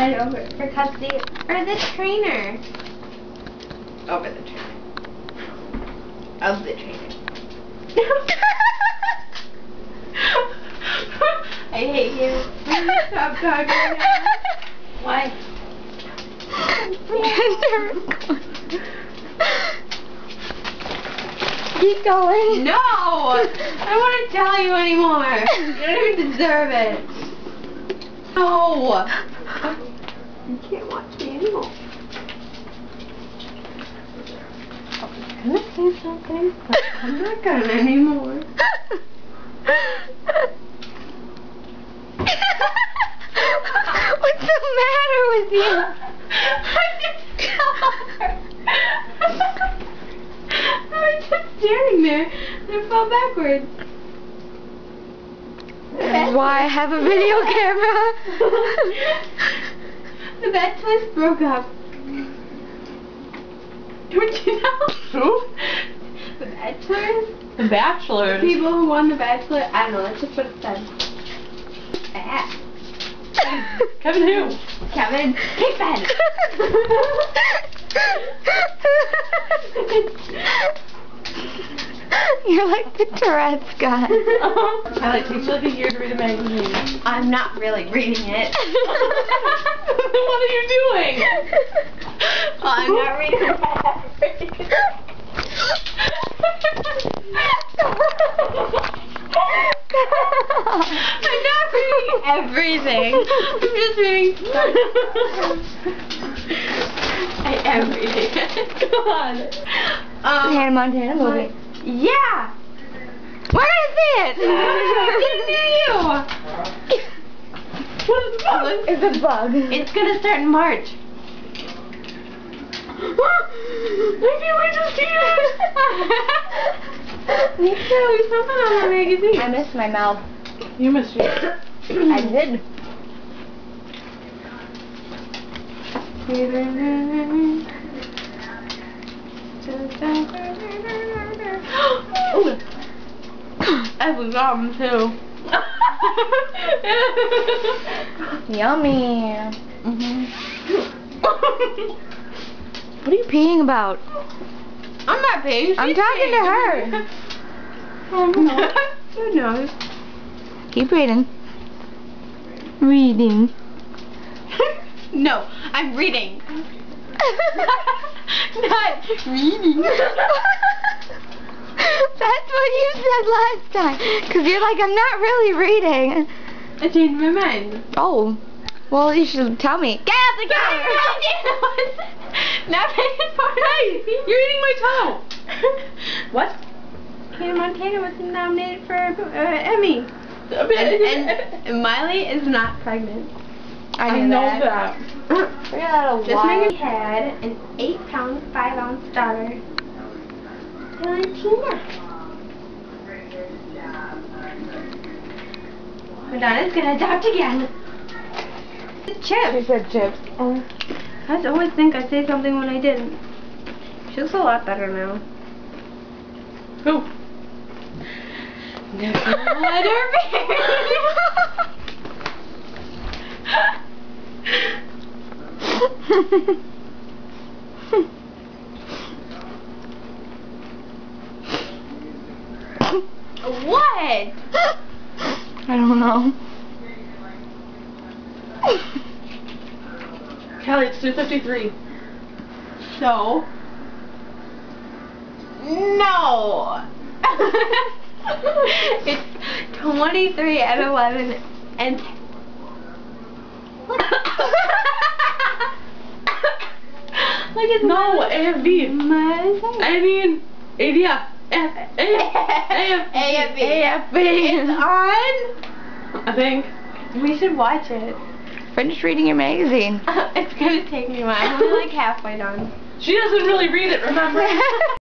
fight over for custody or the trainer? Over the trainer. Of the trainer. I hate you. Please stop talking now. Why? Keep going. No! I don't want to tell you anymore. You don't even deserve it. No! You can't watch me anymore. I was gonna say something, but I'm not gonna anymore. What's the matter with you? I was just staring there and I fell backwards. This is why I have a video camera. The Bachelors broke up. Don't you know? Who? The Bachelors? The Bachelors. The people who won The Bachelor. I don't know, that's just what it said. Ah. Kevin who? Kevin Kickbed. You're like the Tourette's guy. Kelly, it takes you like a year to read a magazine. I'm not really reading it. What are you doing? I'm not reading it. I'm not reading everything. I'm just reading everything. God. Hannah Montana movie. Yeah. Where is it? It's near you. What is that? It's a bug. It's gonna start in March. I can't wait to see it. Me too. We saw that on the magazine. I missed my mouth. You missed it. I did. Ooh. I have a gum too. Yummy. Mm-hmm. What are you peeing about? I'm not paying. I'm talking to her. Who knows? Keep reading. Reading. No, I'm reading. Not reading. That's what you said last time. Because you're like, I'm not really reading. I changed my mind. Oh. Well, you should tell me. Get out the car! Not paying for it. You're eating my toe. What? Hannah Montana was nominated for Emmy. And Miley is not pregnant. I knew know that. that. We got a Just while. Megan had an 8-pound, 5-ounce daughter. Valentina. Madonna's gonna adopt again. She Chips. said chips. I just always think I say something when I didn't. She looks a lot better now. Who? Never let her What? I don't know. Kelly, it's 2:53. So? No! It's 23 at 11 and... Like it's No, AFB. I mean, ADF. AFB. It's on? I think. We should watch it. Finish reading your magazine. It's gonna take me a while. I'm only like halfway done. She doesn't really read it, remember?